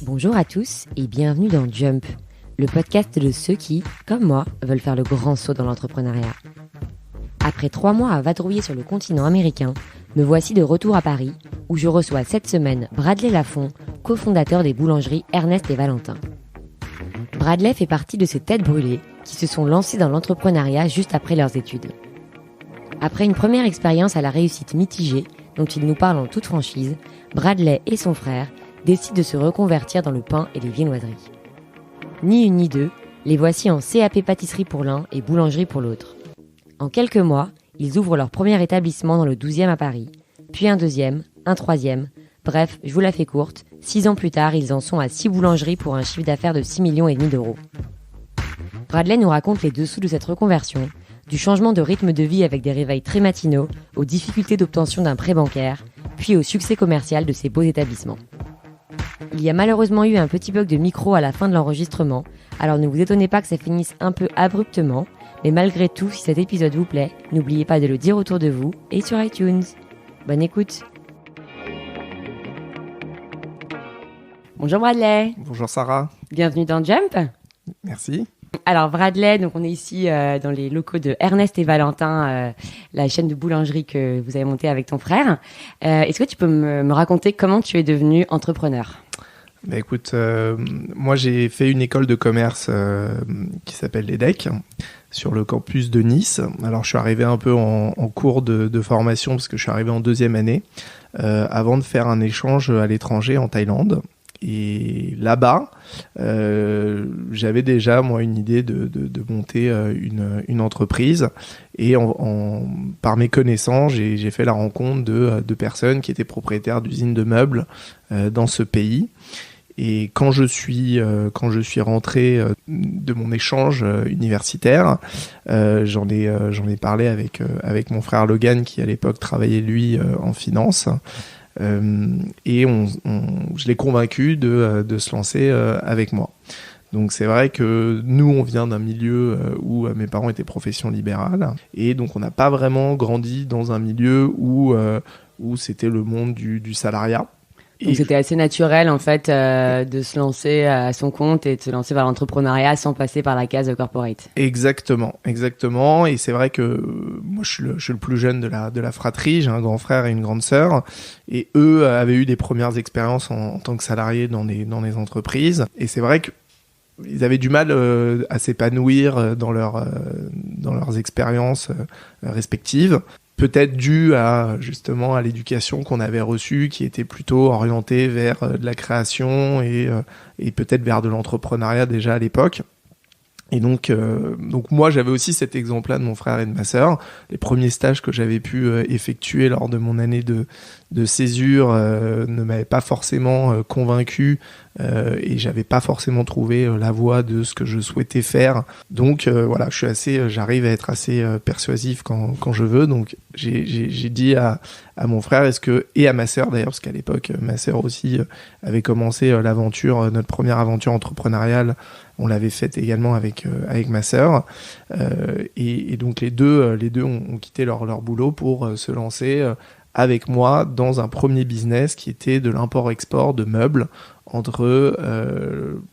Bonjour à tous et bienvenue dans Jump, le podcast de ceux qui, comme moi, veulent faire le grand saut dans l'entrepreneuriat. Après 3 mois à vadrouiller sur le continent américain, me voici de retour à Paris, où je reçois cette semaine Bradley Lafont, cofondateur des boulangeries Ernest et Valentin. Bradley fait partie de ces têtes brûlées qui se sont lancées dans l'entrepreneuriat juste après leurs études. Après une première expérience à la réussite mitigée, dont il nous parle en toute franchise, Bradley et son frère décident de se reconvertir dans le pain et les viennoiseries. Ni une ni deux, les voici en CAP pâtisserie pour l'un et boulangerie pour l'autre. En quelques mois, ils ouvrent leur premier établissement dans le 12e à Paris, puis un deuxième, un troisième. Bref, je vous la fais courte, 6 ans plus tard, ils en sont à 6 boulangeries pour un chiffre d'affaires de 6,5 millions d'euros. Bradley nous raconte les dessous de cette reconversion, du changement de rythme de vie avec des réveils très matinaux, aux difficultés d'obtention d'un prêt bancaire, puis au succès commercial de ces beaux établissements. Il y a malheureusement eu un petit bug de micro à la fin de l'enregistrement, alors ne vous étonnez pas que ça finisse un peu abruptement, mais malgré tout, si cet épisode vous plaît, n'oubliez pas de le dire autour de vous et sur iTunes. Bonne écoute. Bonjour Bradley. Bonjour Sarah. Bienvenue dans Jump. Merci. Alors Bradley, donc on est ici dans les locaux de Ernest et Valentin, la chaîne de boulangerie que vous avez montée avec ton frère. Est-ce que tu peux me raconter comment tu es devenu entrepreneur ? Bah écoute, moi j'ai fait une école de commerce qui s'appelle l'EDEC sur le campus de Nice. Alors je suis arrivé un peu en cours de formation parce que je suis arrivé en 2e année avant de faire un échange à l'étranger en Thaïlande. Et là-bas, j'avais déjà moi une idée de monter une entreprise et par mes connaissances, j'ai fait la rencontre de personnes qui étaient propriétaires d'usines de meubles dans ce pays. Et quand je suis rentré de mon échange universitaire, j'en ai parlé avec mon frère Logan qui à l'époque travaillait lui en finance. Et je l'ai convaincu de se lancer avec moi. Donc c'est vrai que nous on vient d'un milieu où mes parents étaient profession libérale et donc on n'a pas vraiment grandi dans un milieu où c'était le monde du salariat. Donc c'était assez naturel en fait de se lancer à son compte et de se lancer vers l'entrepreneuriat sans passer par la case corporate. Exactement. Et c'est vrai que moi je suis le plus jeune de la fratrie, j'ai un grand frère et une grande sœur, et eux avaient eu des premières expériences en tant que salariés dans les entreprises. Et c'est vrai que ils avaient du mal à s'épanouir dans leurs expériences respectives. Peut-être dû justement à l'éducation qu'on avait reçue, qui était plutôt orientée vers de la création et peut-être vers de l'entrepreneuriat déjà à l'époque. Et donc moi j'avais aussi cet exemple-là de mon frère et de ma sœur. Les premiers stages que j'avais pu effectuer lors de mon année de césure ne m'avaient pas forcément convaincu et j'avais pas forcément trouvé la voie de ce que je souhaitais faire. Donc voilà, j'arrive à être assez persuasif quand je veux. Donc j'ai dit à mon frère et à ma sœur d'ailleurs, parce qu'à l'époque ma sœur aussi avait commencé notre première aventure entrepreneuriale. On l'avait faite également avec ma sœur et donc les deux ont quitté leur boulot pour se lancer avec moi dans un premier business qui était de l'import-export de meubles entre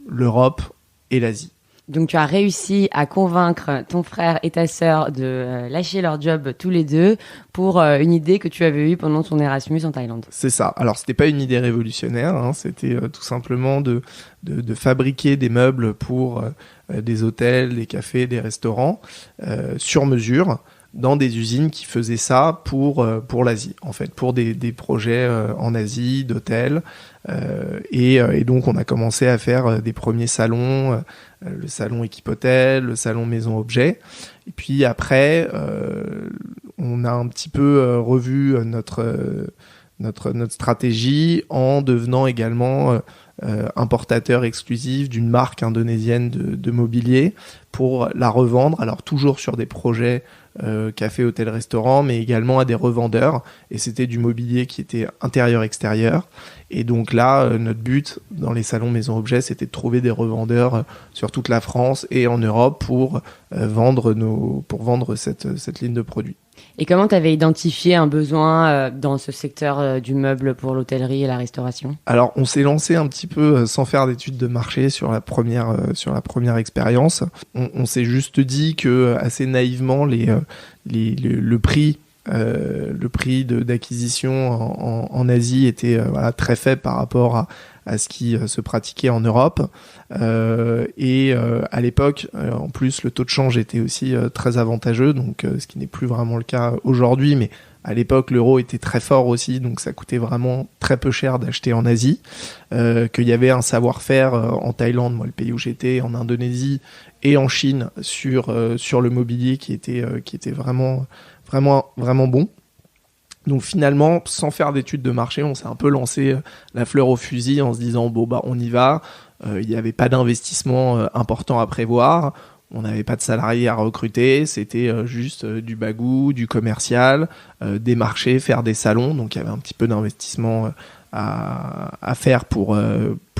l'Europe et l'Asie. Donc tu as réussi à convaincre ton frère et ta sœur de lâcher leur job tous les deux pour une idée que tu avais eue pendant ton Erasmus en Thaïlande. C'est ça. Alors c'était pas une idée révolutionnaire, hein. C'était tout simplement de fabriquer des meubles pour des hôtels, des cafés, des restaurants sur mesure dans des usines qui faisaient ça pour l'Asie, en fait, pour des projets en Asie, d'hôtels. Et donc on a commencé à faire des premiers salons, le salon équipe hôtel, le salon maison objet. Et puis après, on a un petit peu revu notre stratégie en devenant également importateur exclusif d'une marque indonésienne de mobilier pour la revendre, alors toujours sur des projets café, hôtel, restaurant, mais également à des revendeurs. Et c'était du mobilier qui était intérieur-extérieur. Et donc là, notre but dans les salons Maison Objet, c'était de trouver des revendeurs sur toute la France et en Europe pour vendre cette ligne de produits. Et comment tu avais identifié un besoin dans ce secteur du meuble pour l'hôtellerie et la restauration ? Alors, on s'est lancé un petit peu sans faire d'études de marché sur la première expérience. On s'est juste dit que assez naïvement, le prix d'acquisition en Asie était très faible par rapport à ce qui se pratiquait en Europe. À l'époque, en plus, le taux de change était aussi très avantageux, donc ce qui n'est plus vraiment le cas aujourd'hui, mais à l'époque, l'euro était très fort aussi, donc ça coûtait vraiment très peu cher d'acheter en Asie. Qu'il y avait un savoir-faire en Thaïlande, moi le pays où j'étais, en Indonésie et en Chine sur le mobilier qui était vraiment bon. Donc finalement, sans faire d'études de marché, on s'est un peu lancé la fleur au fusil en se disant on y va. Il n'y avait pas d'investissement important à prévoir. On n'avait pas de salariés à recruter, c'était juste du bagou, du commercial, des marchés, faire des salons. Donc il y avait un petit peu d'investissement à faire pour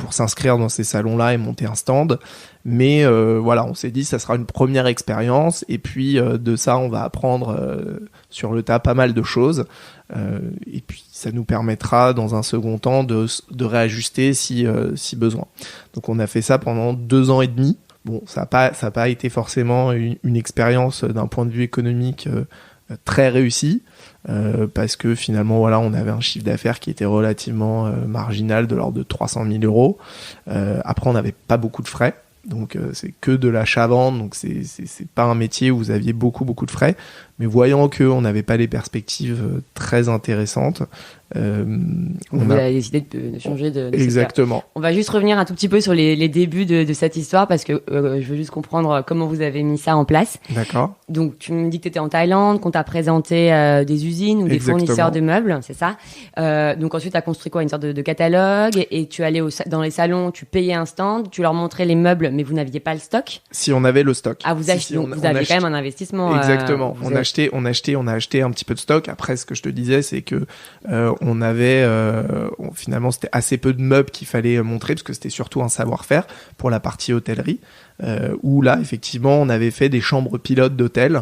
s'inscrire dans ces salons-là et monter un stand. Mais on s'est dit ça sera une première expérience et puis de ça on va apprendre sur le tas pas mal de choses. Et puis ça nous permettra dans un second temps de réajuster si besoin. Donc on a fait ça pendant 2 ans et demi. Bon, ça a pas été forcément une expérience d'un point de vue économique très réussie, parce que finalement, on avait un chiffre d'affaires qui était relativement marginal, de l'ordre de 300 000 euros. Après, on n'avait pas beaucoup de frais, donc c'est que de l'achat-vente, donc c'est pas un métier où vous aviez beaucoup de frais. Mais voyant qu'on n'avait pas les perspectives très intéressantes, on a décidé de changer de Exactement. Secteur. On va juste revenir un tout petit peu sur les débuts de cette histoire parce que je veux juste comprendre comment vous avez mis ça en place. D'accord. Donc tu me dis que tu étais en Thaïlande, qu'on t'a présenté des usines ou des fournisseurs de meubles, c'est ça. Donc ensuite tu as construit quoi, une sorte de catalogue et tu allais dans les salons, tu payais un stand, tu leur montrais les meubles mais vous n'aviez pas le stock. Si on avait le stock. Ah vous achetez, vous aviez quand même un investissement. Exactement. On a acheté un petit peu de stock. Après ce que je te disais c'est que on avait finalement c'était assez peu de meubles qu'il fallait montrer parce que c'était surtout un savoir-faire pour la partie hôtellerie où là effectivement on avait fait des chambres pilotes d'hôtel.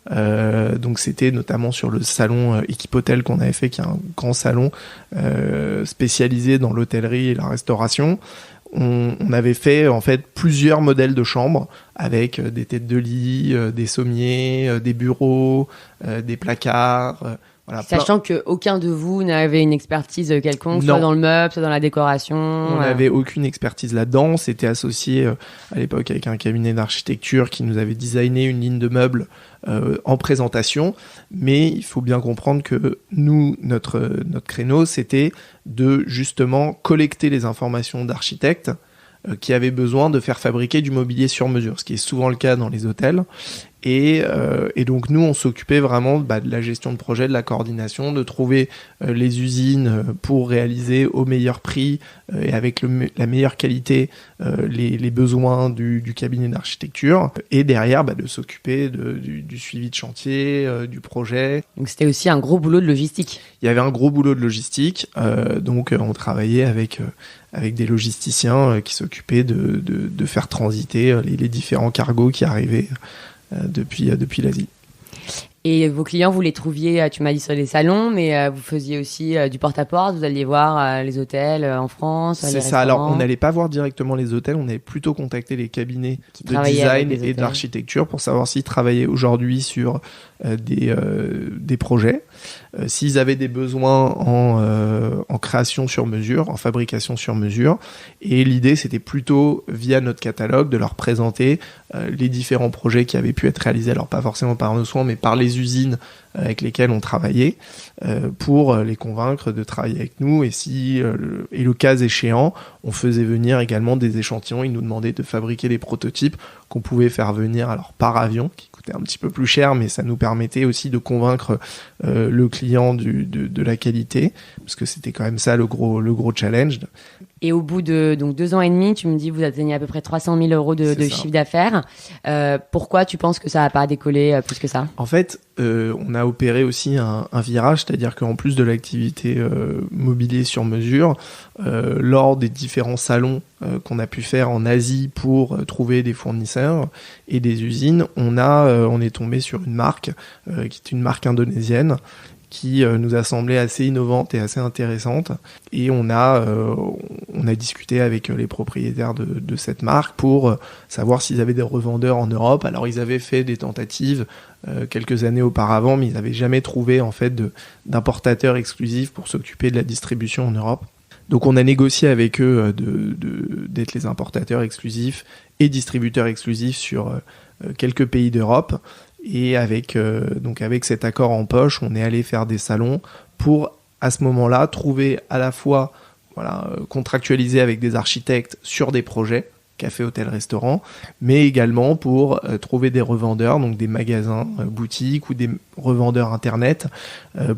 Donc c'était notamment sur le salon Équipe Hôtel qu'on avait fait, qui est un grand salon spécialisé dans l'hôtellerie et la restauration. On avait fait en fait plusieurs modèles de chambres avec des têtes de lit, des sommiers, des bureaux, des placards. Sachant qu'aucun de vous n'avait une expertise quelconque, soit dans le meuble, soit dans la décoration. On n'avait aucune expertise là-dedans. C'était associé à l'époque avec un cabinet d'architecture qui nous avait designé une ligne de meubles en présentation. Mais il faut bien comprendre que nous, notre créneau, c'était de justement collecter les informations d'architectes qui avaient besoin de faire fabriquer du mobilier sur mesure, ce qui est souvent le cas dans les hôtels. Et donc nous, on s'occupait vraiment de la gestion de projet, de la coordination, de trouver les usines pour réaliser au meilleur prix et avec la meilleure qualité les besoins du cabinet d'architecture. Et derrière, de s'occuper du suivi de chantier, du projet. Donc c'était aussi un gros boulot de logistique. Il y avait un gros boulot de logistique. Donc on travaillait avec des logisticiens qui s'occupaient de faire transiter les différents cargos qui arrivaient depuis l'Asie. Et vos clients, vous les trouviez, tu m'as dit sur les salons, mais vous faisiez aussi du porte-à-porte, vous alliez voir les hôtels en France, c'est ça, alors on n'allait pas voir directement les hôtels, on allait plutôt contacter les cabinets de design et d'architecture pour savoir s'ils travaillaient aujourd'hui sur des projets, s'ils avaient des besoins en création sur mesure, en fabrication sur mesure. Et l'idée, c'était plutôt, via notre catalogue, de leur présenter les différents projets qui avaient pu être réalisés, alors pas forcément par nos soins, mais par les usines avec lesquelles on travaillait, pour les convaincre de travailler avec nous. Et et le cas échéant, on faisait venir également des échantillons. Ils nous demandaient de fabriquer des prototypes qu'on pouvait faire venir alors par avion, qui coûtait un petit peu plus cher, mais ça nous permettait aussi de convaincre le client de la qualité, parce que c'était quand même ça le gros challenge. Et au bout de donc 2 ans et demi, tu me dis vous atteignez à peu près 300 000 euros de chiffre d'affaires. Pourquoi tu penses que ça n'a pas décollé plus que ça? En fait, on a opéré aussi un virage, c'est-à-dire qu'en plus de l'activité mobilier sur mesure, lors des différents salons qu'on a pu faire en Asie pour trouver des fournisseurs et des usines, on est tombé sur une marque qui est une marque indonésienne qui nous a semblé assez innovante et assez intéressante. Et on a discuté avec les propriétaires de cette marque pour savoir s'ils avaient des revendeurs en Europe. Alors ils avaient fait des tentatives quelques années auparavant, mais ils n'avaient jamais trouvé en fait d'importateurs exclusifs pour s'occuper de la distribution en Europe. Donc on a négocié avec eux d'être les importateurs exclusifs et distributeurs exclusifs sur quelques pays d'Europe. Et avec cet accord en poche, on est allé faire des salons pour, à ce moment-là, trouver à la fois, contractualiser avec des architectes sur des projets, café, hôtel, restaurant, mais également pour trouver des revendeurs, donc des magasins, boutiques ou des revendeurs internet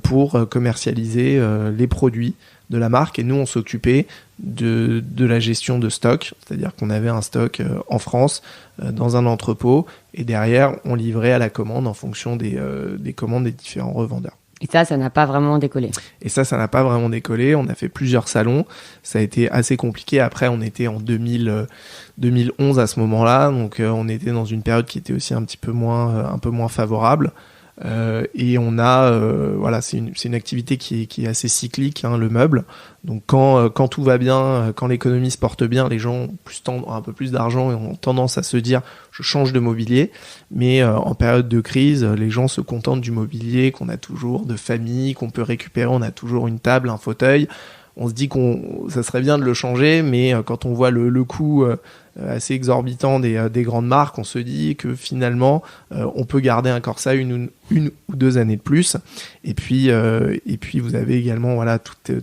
pour commercialiser les produits de la marque. Et nous, on s'occupait de la gestion de stock, c'est-à-dire qu'on avait un stock en France dans un entrepôt et derrière, on livrait à la commande en fonction des commandes des différents revendeurs. Et ça n'a pas vraiment décollé. Et ça n'a pas vraiment décollé. On a fait plusieurs salons. Ça a été assez compliqué. Après, on était en 2011 à ce moment-là. Donc, on était dans une période qui était aussi un peu moins favorable. Et on a, c'est une activité qui est assez cyclique, le meuble. Donc quand tout va bien, quand l'économie se porte bien, les gens ont un peu plus d'argent et ont tendance à se dire je change de mobilier. Mais en période de crise, les gens se contentent du mobilier qu'on a toujours, de famille, qu'on peut récupérer. On a toujours une table, un fauteuil. On se dit ça serait bien de le changer, mais quand on voit le coût assez exorbitant des grandes marques, on se dit que finalement on peut garder encore ça une ou 2 années de plus. Et puis vous avez également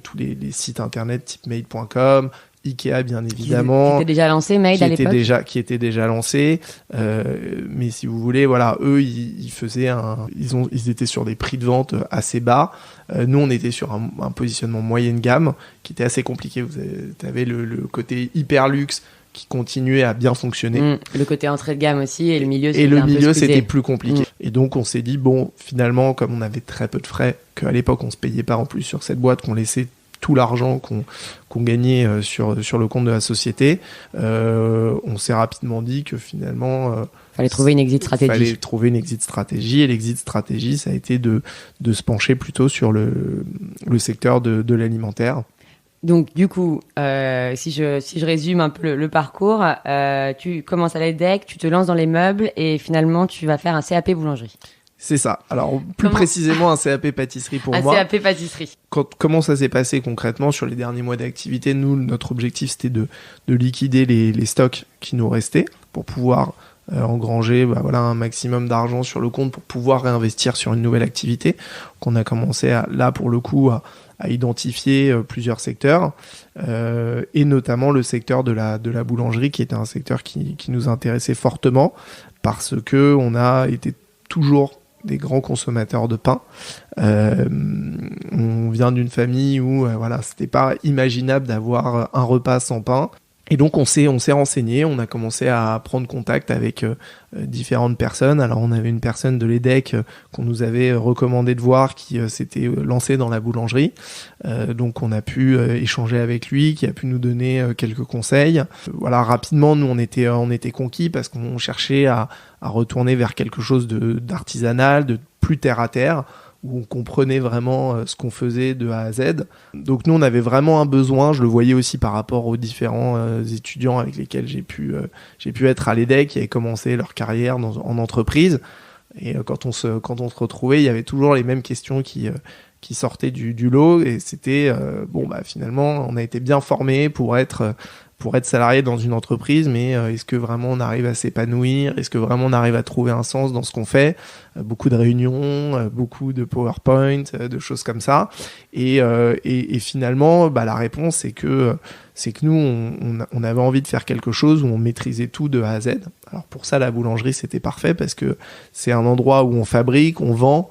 tous les sites internet type made.com, Ikea bien évidemment, qui était déjà lancé, Made à l'époque, qui était déjà lancé, mais si vous voulez, eux ils étaient sur des prix de vente assez bas. Nous on était sur un positionnement moyenne gamme qui était assez compliqué. Vous avez le côté hyper luxe qui continuait à bien fonctionner. Le côté entrée de gamme aussi, et le milieu c'était plus compliqué. Et donc on s'est dit finalement, comme on avait très peu de frais, qu'à l'époque on se payait pas en plus sur cette boîte, qu'on laissait tout l'argent qu'on gagnait sur le compte de la société, on s'est rapidement dit que finalement fallait trouver une exit stratégie. Et l'exit stratégie, ça a été de se pencher plutôt sur le secteur de l'alimentaire. Donc du coup, si je résume un peu le parcours, tu commences à l'EDEC, tu te lances dans les meubles et finalement tu vas faire un CAP boulangerie. C'est ça. Alors, précisément, un CAP pâtisserie pour moi. Un CAP pâtisserie. Comment ça s'est passé concrètement sur les derniers mois d'activité? Nous, notre objectif, c'était de liquider les stocks qui nous restaient pour pouvoir engranger un maximum d'argent sur le compte pour pouvoir réinvestir sur une nouvelle activité. Donc, on a commencé à identifier plusieurs secteurs et notamment le secteur de la boulangerie qui était un secteur qui nous intéressait fortement parce que on a été toujours des grands consommateurs de pain. On vient d'une famille où c'était pas imaginable d'avoir un repas sans pain. Et donc on s'est renseigné, on a commencé à prendre contact avec différentes personnes. Alors on avait une personne de l'EDEC qu'on nous avait recommandé de voir qui s'était lancé dans la boulangerie. Donc on a pu échanger avec lui, qui a pu nous donner quelques conseils. Rapidement nous on était conquis parce qu'on cherchait à retourner vers quelque chose d'artisanal, de plus terre à terre, où on comprenait vraiment ce qu'on faisait de A à Z. Donc nous, on avait vraiment un besoin, je le voyais aussi par rapport aux différents étudiants avec lesquels j'ai pu être à l'EDEC, qui avaient commencé leur carrière en entreprise. Et quand on se retrouvait, il y avait toujours les mêmes questions qui sortaient du lot. Et c'était, finalement, on a été bien formés pour être salarié dans une entreprise, mais est-ce que vraiment on arrive à s'épanouir? Est-ce que vraiment on arrive à trouver un sens dans ce qu'on fait? Beaucoup de réunions, beaucoup de PowerPoint, de choses comme ça. Et finalement, la réponse, c'est que nous, on avait envie de faire quelque chose où on maîtrisait tout de A à Z. Alors pour ça, la boulangerie, c'était parfait parce que c'est un endroit où on fabrique, on vend,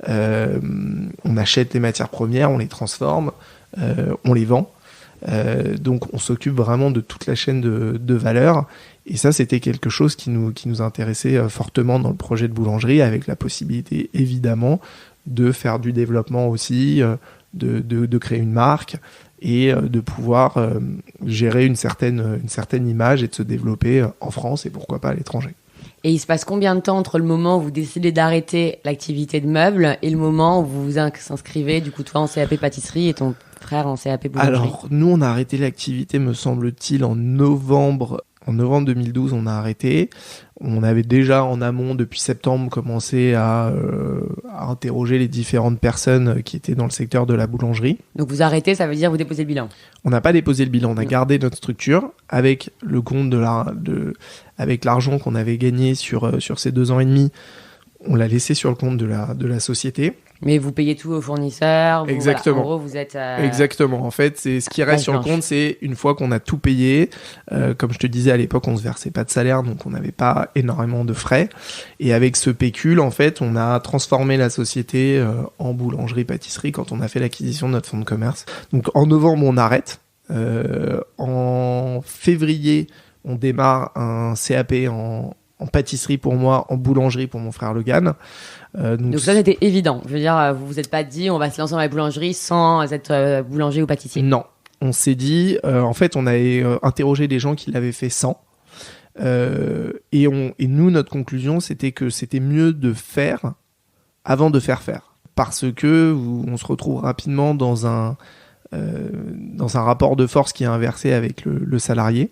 on achète les matières premières, on les transforme, on les vend. Donc on s'occupe vraiment de toute la chaîne de valeur. Et ça, c'était quelque chose qui nous intéressait fortement dans le projet de boulangerie, avec la possibilité évidemment de faire du développement aussi, de créer une marque et de pouvoir gérer une certaine image et de se développer en France et pourquoi pas à l'étranger. Et il se passe combien de temps entre le moment où vous décidez d'arrêter l'activité de meubles et le moment où vous vous inscrivez, du coup toi en CAP pâtisserie et ton frère en CAP boulangerie? Alors nous, on a arrêté l'activité, me semble-t-il, en novembre 2012, on a arrêté. On avait déjà en amont, depuis septembre, commencé à interroger les différentes personnes qui étaient dans le secteur de la boulangerie. Donc vous arrêtez, ça veut dire vous déposez le bilan? On n'a pas déposé le bilan, on a gardé notre structure avec le compte avec l'argent qu'on avait gagné sur ces 2 ans et demi. On l'a laissé sur le compte de la société. Mais vous payez tout aux fournisseurs. Exactement. Voilà, en gros, vous êtes. Exactement. En fait, c'est ce qui reste sur le compte, c'est une fois qu'on a tout payé. Comme je te disais à l'époque, on se versait pas de salaire, donc on n'avait pas énormément de frais. Et avec ce pécule, en fait, on a transformé la société en boulangerie-pâtisserie quand on a fait l'acquisition de notre fonds de commerce. Donc en novembre, on arrête. En février, on démarre un CAP en pâtisserie pour moi, en boulangerie pour mon frère Logan. Donc ça, c'était évident. Je veux dire, vous vous êtes pas dit, on va se lancer dans la boulangerie sans être boulanger ou pâtissier. Non. On s'est dit, en fait, on avait interrogé des gens qui l'avaient fait sans. Et nous, notre conclusion, c'était que c'était mieux de faire avant de faire. Parce que on se retrouve rapidement dans un rapport de force qui est inversé avec le salarié.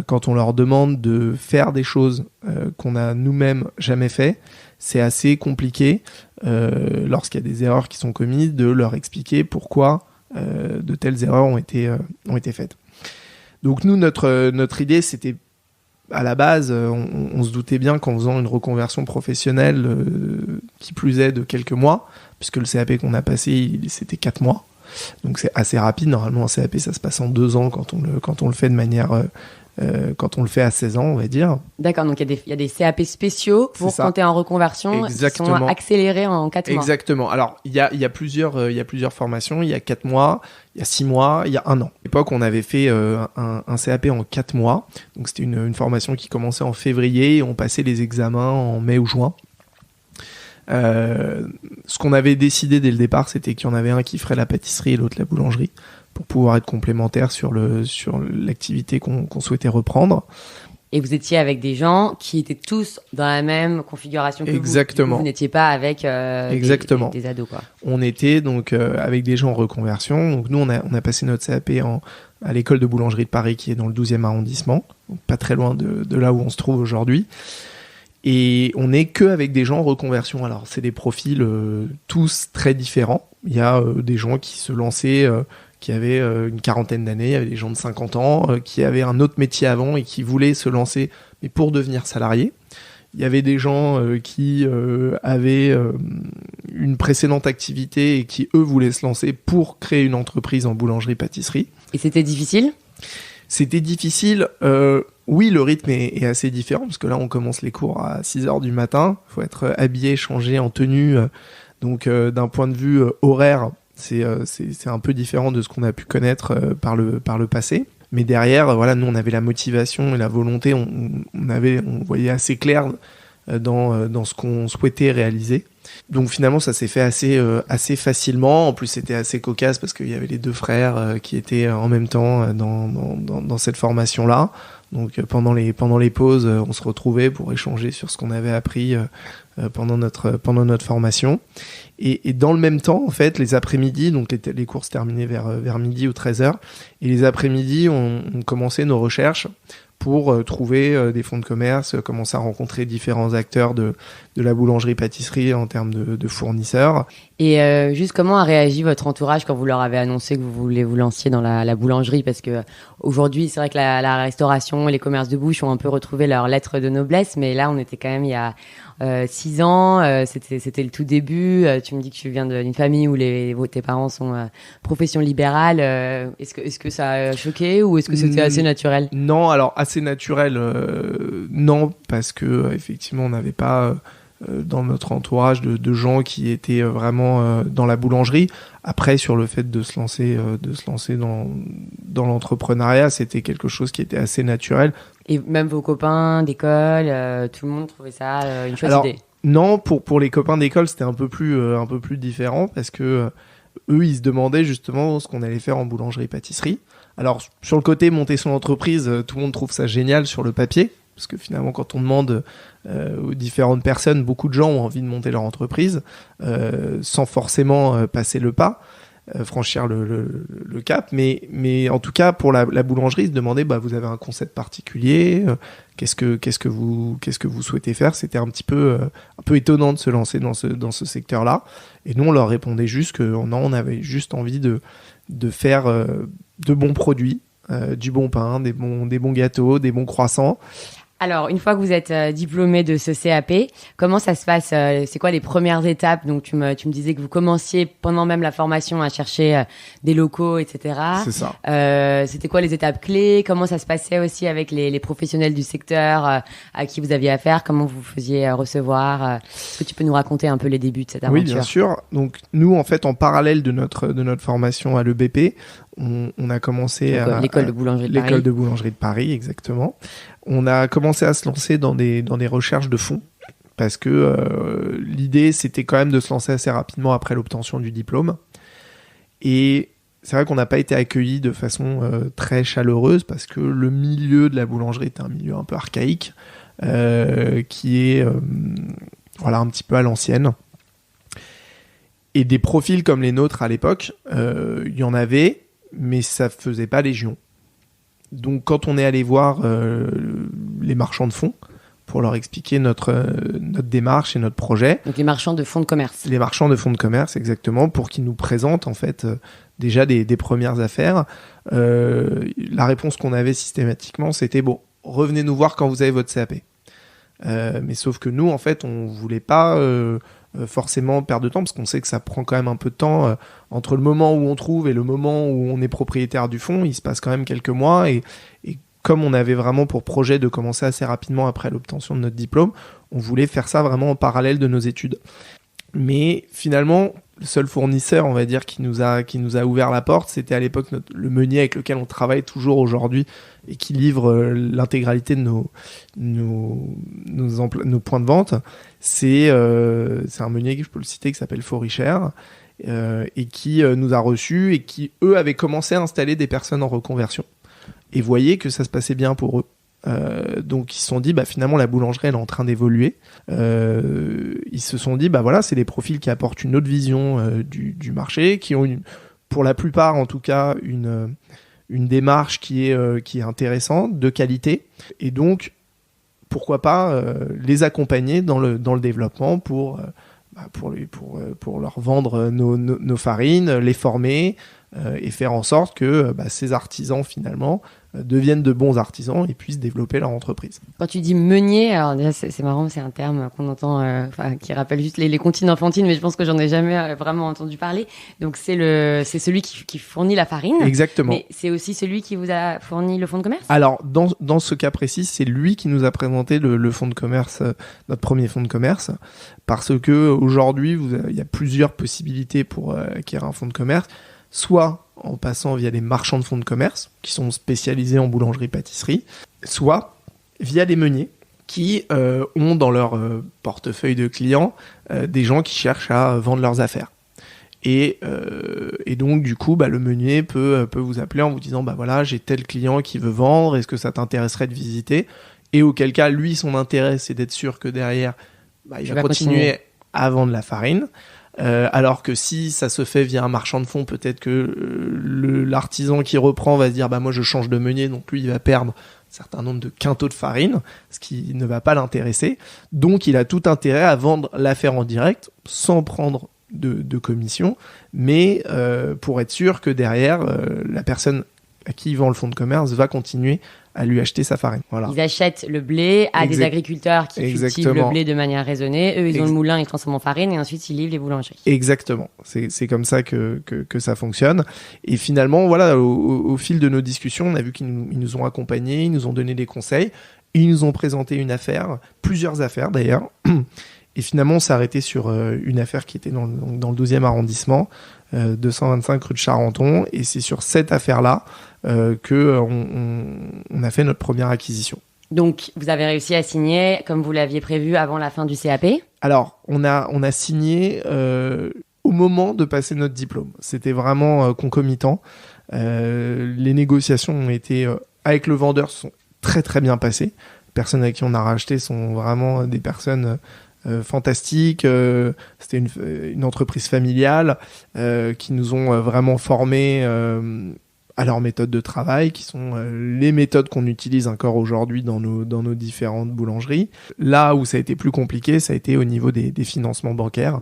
Quand on leur demande de faire des choses qu'on a nous-mêmes jamais fait, c'est assez compliqué lorsqu'il y a des erreurs qui sont commises de leur expliquer pourquoi de telles erreurs ont été faites. Donc nous, notre idée, c'était à la base, on se doutait bien qu'en faisant une reconversion professionnelle qui plus est de quelques mois, puisque le CAP qu'on a passé, c'était 4 mois. Donc c'est assez rapide. Normalement, un CAP, ça se passe en 2 ans quand on le fait de manière... quand on le fait à 16 ans, on va dire. D'accord, donc il y a des CAP spéciaux pour quand tu es en reconversion. Exactement. Qui sont accélérés en 4 mois. Exactement. Alors, il y a plusieurs formations. Il y a 4 mois, il y a 6 mois, il y a 1 an. À l'époque, on avait fait un CAP en 4 mois. Donc, c'était une formation qui commençait en février et on passait les examens en mai ou juin. Ce qu'on avait décidé dès le départ, c'était qu'il y en avait un qui ferait la pâtisserie et l'autre la boulangerie, pour pouvoir être complémentaires sur l'activité qu'on souhaitait reprendre. Et vous étiez avec des gens qui étaient tous dans la même configuration que Exactement. Vous n'étiez pas avec Exactement. Des ados, quoi. On était donc avec des gens en reconversion. Donc nous, on a passé notre CAP à l'école de boulangerie de Paris, qui est dans le 12e arrondissement, donc pas très loin de là où on se trouve aujourd'hui. Et on n'est qu'avec des gens en reconversion. Alors, c'est des profils tous très différents. Il y a des gens qui se lançaient... qui avaient une quarantaine d'années, il y avait des gens de 50 ans qui avaient un autre métier avant et qui voulaient se lancer, mais pour devenir salariés. Il y avait des gens qui avaient une précédente activité et qui, eux, voulaient se lancer pour créer une entreprise en boulangerie-pâtisserie. Et c'était difficile ? C'était difficile. Oui, le rythme est assez différent, parce que là, on commence les cours à 6h du matin. Il faut être habillé, changé en tenue. Donc, d'un point de vue horaire, c'est un peu différent de ce qu'on a pu connaître par le passé. Mais derrière, voilà, nous, on avait la motivation et la volonté. On voyait assez clair dans ce qu'on souhaitait réaliser. Donc finalement, ça s'est fait assez facilement. En plus, c'était assez cocasse parce qu'il y avait les 2 frères qui étaient en même temps dans cette formation-là. Donc pendant les pauses, on se retrouvait pour échanger sur ce qu'on avait appris pendant notre formation. Et dans le même temps, en fait, les après-midi, donc les cours se terminaient vers midi ou 13h, et les après-midi, on commençait nos recherches pour trouver des fonds de commerce, commencer à rencontrer différents acteurs de la boulangerie-pâtisserie en termes de fournisseurs. Et juste comment a réagi votre entourage quand vous leur avez annoncé que vous voulez vous lanciez dans la boulangerie ? Parce que aujourd'hui, c'est vrai que la restauration et les commerces de bouche ont un peu retrouvé leur lettre de noblesse, mais là, on était quand même il y a 6 ans, c'était le tout début. Tu me dis que tu viens d'une famille où tes parents sont profession libérale. Est-ce que ça a choqué ou est-ce que c'était assez naturel ? Non, alors assez naturel, non, parce que effectivement on n'avait pas dans notre entourage de gens qui étaient vraiment dans la boulangerie. Après, sur le fait de se lancer dans l'entrepreneuriat, c'était quelque chose qui était assez naturel. Et même vos copains d'école, tout le monde trouvait ça une chouette idée. Non, pour les copains d'école, c'était un peu plus différent parce que eux, ils se demandaient justement ce qu'on allait faire en boulangerie-pâtisserie. Alors, sur le côté monter son entreprise, tout le monde trouve ça génial sur le papier. Parce que finalement, quand on demande aux différentes personnes, beaucoup de gens ont envie de monter leur entreprise sans forcément passer le pas, franchir le cap. Mais en tout cas, pour la boulangerie, ils se demandaient, vous avez un concept particulier, qu'est-ce que vous souhaitez faire. C'était un peu étonnant de se lancer dans ce secteur-là. Et nous, on leur répondait juste que non, on avait juste envie de faire de bons produits, du bon pain, des bons gâteaux, des bons croissants. Alors, une fois que vous êtes diplômé de ce CAP, comment ça se passe c'est quoi les premières étapes? Donc, tu me disais que vous commenciez pendant même la formation à chercher des locaux, etc. C'est ça. C'était quoi les étapes clés? Comment ça se passait aussi avec les professionnels du secteur à qui vous aviez affaire? Comment vous faisiez recevoir? Est-ce que tu peux nous raconter un peu les débuts de cette aventure? Oui, bien sûr. Donc, nous, en fait, en parallèle de notre formation à l'EBP, on a commencé l'école de boulangerie de Paris. L'école de boulangerie de Paris, exactement. On a commencé à se lancer dans des recherches de fonds parce que l'idée, c'était quand même de se lancer assez rapidement après l'obtention du diplôme. Et c'est vrai qu'on n'a pas été accueillis de façon très chaleureuse parce que le milieu de la boulangerie est un milieu un peu archaïque qui est un petit peu à l'ancienne. Et des profils comme les nôtres à l'époque, il y en avait, mais ça faisait pas légion. Donc quand on est allé voir les marchands de fonds pour leur expliquer notre démarche et notre projet. Donc les marchands de fonds de commerce. Les marchands de fonds de commerce, exactement, pour qu'ils nous présentent en fait déjà des premières affaires. La réponse qu'on avait systématiquement, c'était revenez nous voir quand vous avez votre CAP. Mais sauf que nous, en fait, on voulait pas forcément perdre de temps parce qu'on sait que ça prend quand même un peu de temps entre le moment où on trouve et le moment où on est propriétaire du fonds. Il se passe quand même quelques mois et comme on avait vraiment pour projet de commencer assez rapidement après l'obtention de notre diplôme, on voulait faire ça vraiment en parallèle de nos études. Mais finalement, le seul fournisseur, on va dire, qui nous a ouvert la porte, c'était à l'époque le meunier avec lequel on travaille toujours aujourd'hui et qui livre l'intégralité de nos points de vente. C'est un meunier, je peux le citer, qui s'appelle Foricher et qui nous a reçus et qui, eux, avaient commencé à installer des personnes en reconversion et voyaient que ça se passait bien pour eux. Donc ils se sont dit finalement la boulangerie elle est en train d'évoluer. Ils se sont dit c'est des profils qui apportent une autre vision du marché, qui ont pour la plupart en tout cas une démarche qui est intéressante, de qualité, et donc pourquoi pas les accompagner dans le développement pour leur vendre nos farines, les former et faire en sorte que ces artisans finalement deviennent de bons artisans et puissent développer leur entreprise. Quand tu dis meunier, alors déjà c'est marrant, c'est un terme qu'on entend, qui rappelle juste les comptines enfantines, mais je pense que j'en ai jamais vraiment entendu parler. Donc c'est celui qui fournit la farine. Exactement. Mais c'est aussi celui qui vous a fourni le fonds de commerce. Alors dans ce cas précis, c'est lui qui nous a présenté le fonds de commerce, notre premier fonds de commerce, parce que aujourd'hui il y a plusieurs possibilités pour acquérir un fonds de commerce. Soit en passant via des marchands de fonds de commerce qui sont spécialisés en boulangerie-pâtisserie, soit via des meuniers qui ont dans leur portefeuille de clients des gens qui cherchent à vendre leurs affaires. Et donc du coup, le meunier peut vous appeler en vous disant j'ai tel client qui veut vendre, est-ce que ça t'intéresserait de visiter? Et auquel cas, lui, son intérêt, c'est d'être sûr que derrière, il va continuer à vendre la farine. Alors que si ça se fait via un marchand de fonds, peut-être que l'artisan qui reprend va se dire moi je change de meunier, donc lui il va perdre un certain nombre de quintaux de farine, ce qui ne va pas l'intéresser. Donc il a tout intérêt à vendre l'affaire en direct sans prendre de commission, mais pour être sûr que derrière la personne à qui il vend le fonds de commerce va continuer à lui acheter sa farine. Voilà. Ils achètent le blé à des agriculteurs qui cultivent le blé de manière raisonnée. Eux, ils ont le moulin, ils transforment en farine et ensuite ils livrent les boulangeries. Exactement. C'est comme ça que ça fonctionne. Et finalement, au fil de nos discussions, on a vu qu'ils nous ont accompagnés, ils nous ont donné des conseils, ils nous ont présenté une affaire, plusieurs affaires d'ailleurs. Et finalement, on s'est arrêté sur une affaire qui était dans le 12e arrondissement, 225 rue de Charenton. Et c'est sur cette affaire-là qu'on a fait notre première acquisition. Donc, vous avez réussi à signer comme vous l'aviez prévu avant la fin du CAP ? Alors, on a signé au moment de passer notre diplôme. C'était vraiment concomitant. Les négociations ont été, avec le vendeur, sont très très bien passées. Les personnes avec qui on a racheté sont vraiment des personnes fantastiques. C'était une entreprise familiale qui nous ont vraiment formés à leurs méthodes de travail, qui sont les méthodes qu'on utilise encore aujourd'hui dans nos différentes boulangeries. Là où ça a été plus compliqué, ça a été au niveau des financements bancaires,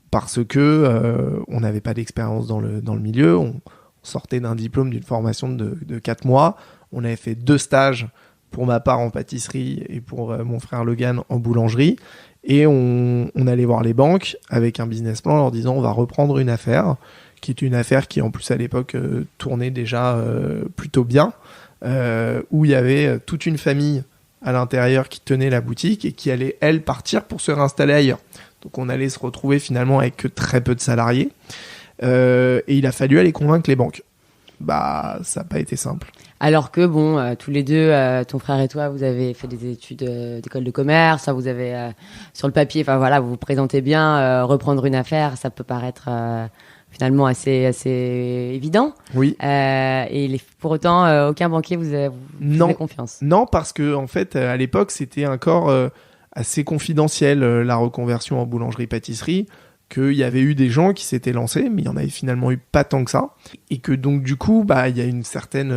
parce que on n'avait pas d'expérience dans le milieu. On sortait d'un diplôme, d'une formation de 4 mois. On avait fait 2 stages, pour ma part en pâtisserie et pour mon frère Logan en boulangerie. Et on allait voir les banques avec un business plan en leur disant on va reprendre une affaire, qui est une affaire qui en plus à l'époque tournait déjà plutôt bien, où il y avait toute une famille à l'intérieur qui tenait la boutique et qui allait, elle, partir pour se réinstaller ailleurs. Donc on allait se retrouver finalement avec que très peu de salariés. Et il a fallu aller convaincre les banques. Bah, ça n'a pas été simple. Alors que, tous les deux, ton frère et toi, vous avez fait des études d'école de commerce, vous avez, sur le papier, vous vous présentez bien, reprendre une affaire, ça peut paraître finalement assez évident. Oui. Et pour autant, aucun banquier vous fait confiance. Non, parce que en fait, à l'époque, c'était encore assez confidentiel, la reconversion en boulangerie-pâtisserie, qu'il y avait eu des gens qui s'étaient lancés, mais il y en avait finalement eu pas tant que ça, et que donc du coup, il y a une certaine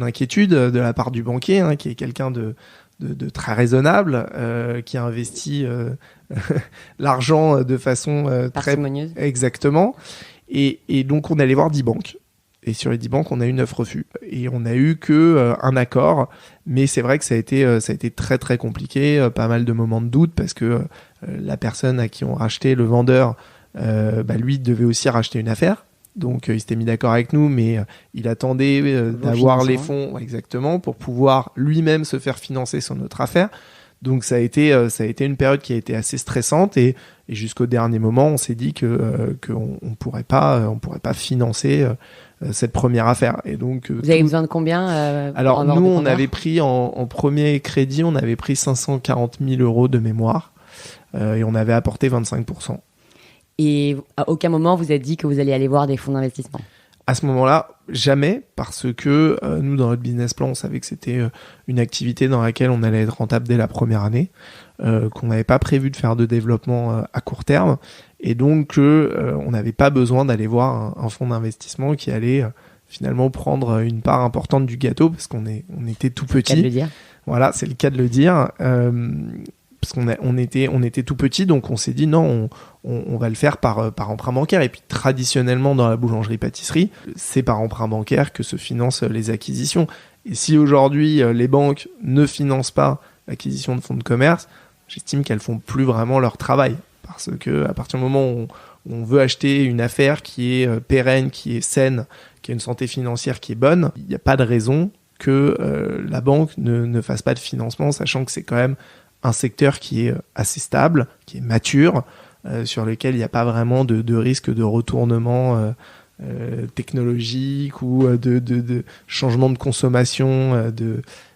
inquiétude de la part du banquier, qui est quelqu'un de très raisonnable, qui a investi l'argent de façon très parcimonieuse. Exactement. Et donc on allait voir 10 banques. Et sur les 10 banques, on a eu 9 refus. Et on a eu que un accord. Mais c'est vrai que ça a été très très compliqué, pas mal de moments de doute, parce que la personne à qui on rachetait, le vendeur, lui devait aussi racheter une affaire. Donc il s'était mis d'accord avec nous, mais il attendait d'avoir les fonds exactement pour pouvoir lui-même se faire financer sur notre affaire. Donc ça a été une période qui a été assez stressante, et jusqu'au dernier moment, on s'est dit qu'on pourrait pas financer cette première affaire. Et donc vous avez besoin de combien Alors nous, on avait pris en premier crédit, on avait pris 540 000 euros de mémoire, et on avait apporté 25%. Et à aucun moment vous êtes dit que vous alliez aller voir des fonds d'investissement? À ce moment-là, jamais, parce que nous, dans notre business plan, on savait que c'était une activité dans laquelle on allait être rentable dès la première année, qu'on n'avait pas prévu de faire de développement à court terme, et donc on n'avait pas besoin d'aller voir un fonds d'investissement qui allait finalement prendre une part importante du gâteau, parce qu'on était tout petit. C'est le cas de le dire. Voilà, c'est le cas de le dire. Parce qu'on était tout petit, donc on s'est dit non, on va le faire par emprunt bancaire. Et puis traditionnellement dans la boulangerie-pâtisserie, c'est par emprunt bancaire que se financent les acquisitions. Et si aujourd'hui les banques ne financent pas l'acquisition de fonds de commerce, j'estime qu'elles font plus vraiment leur travail. Parce que à partir du moment où on veut acheter une affaire qui est pérenne, qui est saine, qui a une santé financière qui est bonne, il n'y a pas de raison que la banque ne fasse pas de financement, sachant que c'est quand même un secteur qui est assez stable, qui est mature, sur lequel il n'y a pas vraiment de risque de retournement technologique ou de changement de consommation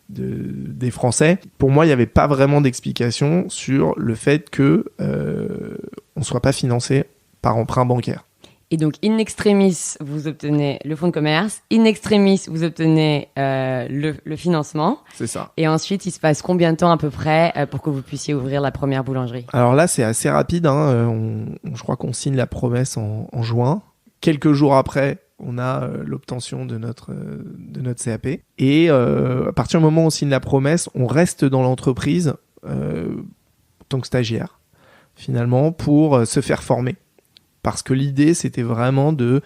des Français. Pour moi, il n'y avait pas vraiment d'explication sur le fait que on ne soit pas financé par emprunt bancaire. Et donc, in extremis, vous obtenez le fonds de commerce. In extremis, vous obtenez le financement. C'est ça. Et ensuite, il se passe combien de temps à peu près pour que vous puissiez ouvrir la première boulangerie? Alors là, c'est assez rapide. Je crois qu'on signe la promesse en juin. Quelques jours après, on a l'obtention de notre CAP. Et à partir du moment où on signe la promesse, on reste dans l'entreprise en tant que stagiaire, finalement, pour se faire former. Parce que l'idée, c'était vraiment de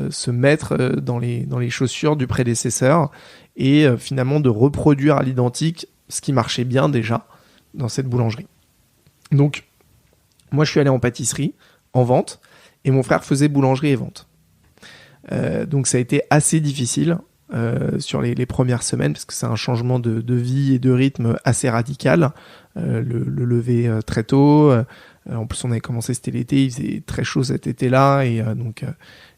se mettre dans les chaussures du prédécesseur et finalement de reproduire à l'identique ce qui marchait bien déjà dans cette boulangerie. Donc, moi, je suis allé en pâtisserie, en vente, et mon frère faisait boulangerie et vente. Donc, ça a été assez difficile sur les premières semaines, parce que c'est un changement de vie et de rythme assez radical. Le lever très tôt, En plus, on avait commencé, c'était l'été, il faisait très chaud cet été-là, et donc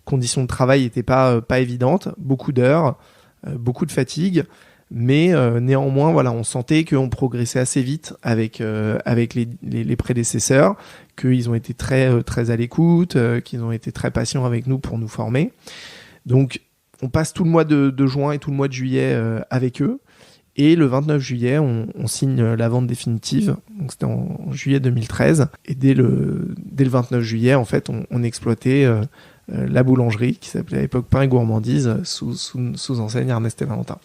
conditions de travail n'étaient pas évidentes, beaucoup d'heures, beaucoup de fatigue, mais néanmoins, voilà, on sentait qu'on progressait assez vite avec les prédécesseurs, qu'ils ont été très à l'écoute, qu'ils ont été très patients avec nous pour nous former. Donc, on passe tout le mois de juin et tout le mois de juillet avec eux. Et le 29 juillet, on signe la vente définitive. Donc, c'était en juillet 2013. Et dès le 29 juillet, en fait, on exploitait la boulangerie qui s'appelait à l'époque Pain et Gourmandise sous enseigne Ernest et Valentin.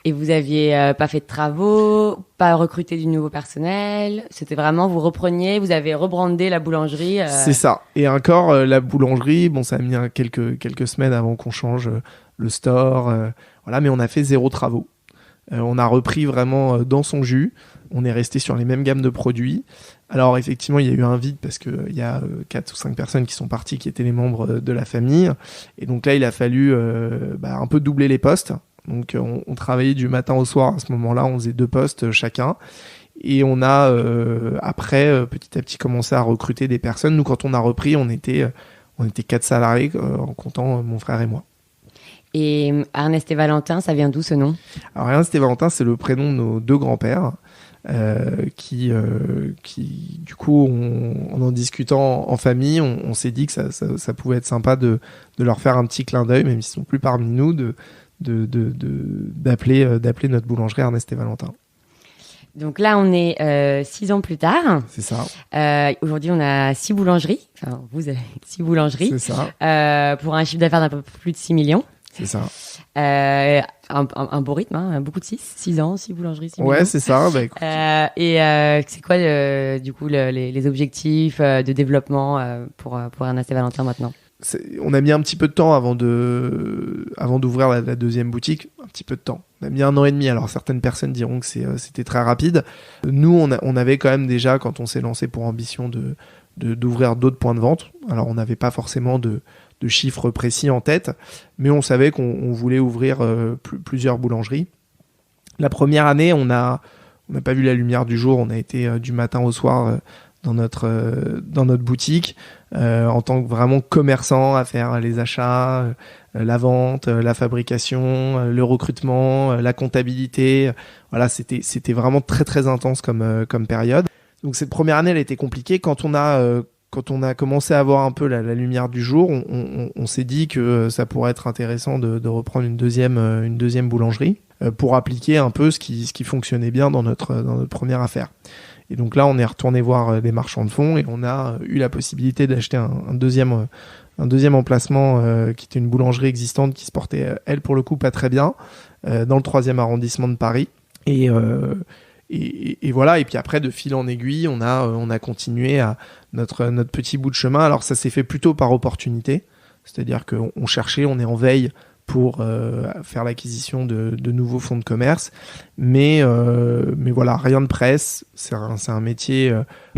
Et vous aviez pas fait de travaux, pas recruté du nouveau personnel. C'était vraiment, vous repreniez, vous avez rebrandé la boulangerie. C'est ça. Et encore, la boulangerie, bon, ça a mis quelques semaines avant qu'on change le store. Voilà, mais on a fait 0 travaux. On a repris vraiment dans son jus. On est resté sur les mêmes gammes de produits. Alors effectivement, il y a eu un vide parce qu'il y a 4 ou 5 personnes qui sont parties, qui étaient les membres de la famille. Et donc là, il a fallu un peu doubler les postes. Donc on travaillait du matin au soir. À ce moment-là, on faisait 2 postes chacun. Et on a après petit à petit commencé à recruter des personnes. Nous, quand on a repris, on était 4 salariés en comptant mon frère et moi. Et Ernest et Valentin, ça vient d'où ce nom ? Alors Ernest et Valentin, c'est le prénom de nos 2 grands-pères qui du coup, en discutant en famille, on s'est dit que ça pouvait être sympa de leur faire un petit clin d'œil, même s'ils sont plus parmi nous, d'appeler notre boulangerie Ernest et Valentin. Donc là, on est 6 ans plus tard. C'est ça. Aujourd'hui, on a 6 boulangeries. Enfin, vous avez 6 boulangeries. C'est ça. Pour un chiffre d'affaires d'un peu plus de 6 millions. C'est ça. Un beau rythme, hein, beaucoup de 6 ans, 6 boulangeries, 6 millions. Ouais, c'est ça. Bah, écoute. C'est quoi, du coup, les objectifs de développement pour Ernest et Valentin maintenant ? On a mis un petit peu de temps avant d'ouvrir la deuxième boutique. Un petit peu de temps. On a mis 1 an et demi. Alors, certaines personnes diront que c'était très rapide. Nous, on avait quand même déjà, quand on s'est lancé pour ambition d'ouvrir d'autres points de vente. Alors, on n'avait pas forcément de chiffres précis en tête, mais on savait qu'on voulait ouvrir plusieurs boulangeries. La première année, on n'a pas vu la lumière du jour. On a été du matin au soir dans notre boutique en tant que vraiment commerçant à faire les achats, la vente, la fabrication, le recrutement, la comptabilité. Voilà, c'était vraiment très très intense comme période. Donc cette première année, elle a été compliquée. Quand on a commencé à voir un peu la lumière du jour, on s'est dit que ça pourrait être intéressant de reprendre une deuxième boulangerie pour appliquer un peu ce qui fonctionnait bien dans notre première affaire. Et donc là, on est retourné voir des marchands de fonds et on a eu la possibilité d'acheter un deuxième emplacement qui était une boulangerie existante qui se portait, elle, pour le coup, pas très bien, dans le 3e arrondissement de Paris. Et voilà. Et puis après, de fil en aiguille, on a continué à notre petit bout de chemin. Alors ça s'est fait plutôt par opportunité, c'est-à-dire qu'on cherchait, on est en veille pour faire l'acquisition de nouveaux fonds de commerce, mais voilà, rien de presse. C'est un métier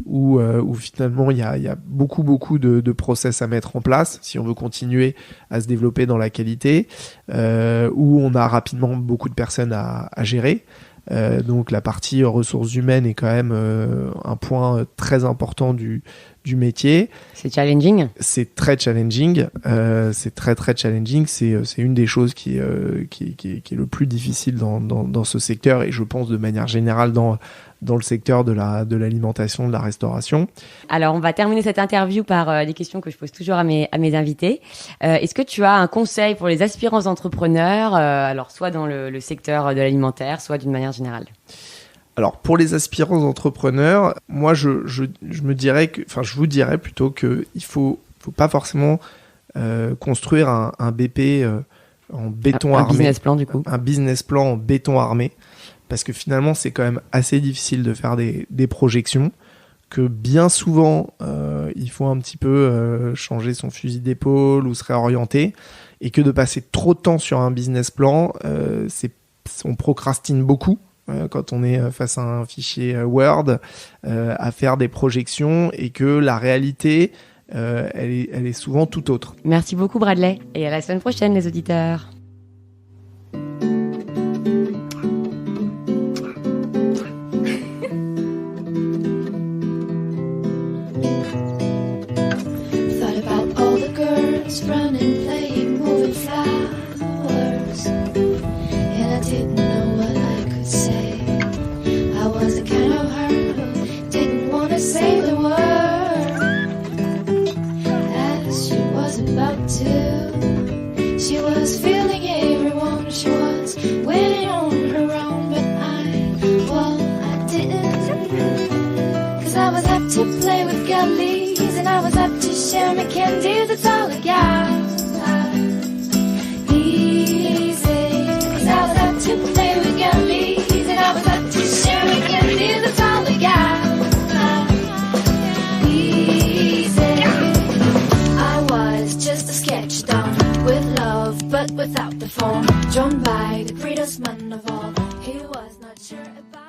où finalement il y a beaucoup de process à mettre en place si on veut continuer à se développer dans la qualité, où on a rapidement beaucoup de personnes à gérer. Donc la partie ressources humaines est quand même un point très important du métier. C'est challenging. C'est très challenging. C'est très très challenging. C'est une des choses qui est le plus difficile dans ce secteur, et je pense de manière générale dans le secteur de l'alimentation, de la restauration. Alors, on va terminer cette interview par des questions que je pose toujours à mes invités. Est-ce que tu as un conseil pour les aspirants entrepreneurs, alors soit dans le secteur de l'alimentaire, soit d'une manière générale ? Alors, pour les aspirants entrepreneurs, moi, je vous dirais plutôt que il faut pas forcément construire un BP en béton armé. Un business plan, du coup. Un business plan en béton armé. Parce que finalement, c'est quand même assez difficile de faire des projections, que bien souvent, il faut un petit peu changer son fusil d'épaule ou se réorienter, et que de passer trop de temps sur un business plan, on procrastine beaucoup quand on est face à un fichier Word, à faire des projections, et que la réalité, elle est souvent tout autre. Merci beaucoup Bradley, et à la semaine prochaine les auditeurs. too. She was feeling everyone, she was winning on her own, but I didn't. Cause I was up to play with girlies, and I was up to share my candy, that's all I got. To play with girlies, and I was up to share my candy, that's all I got. Easy. I was just a sketch done with love, but without the form, drawn by the greatest man of all. He was not sure about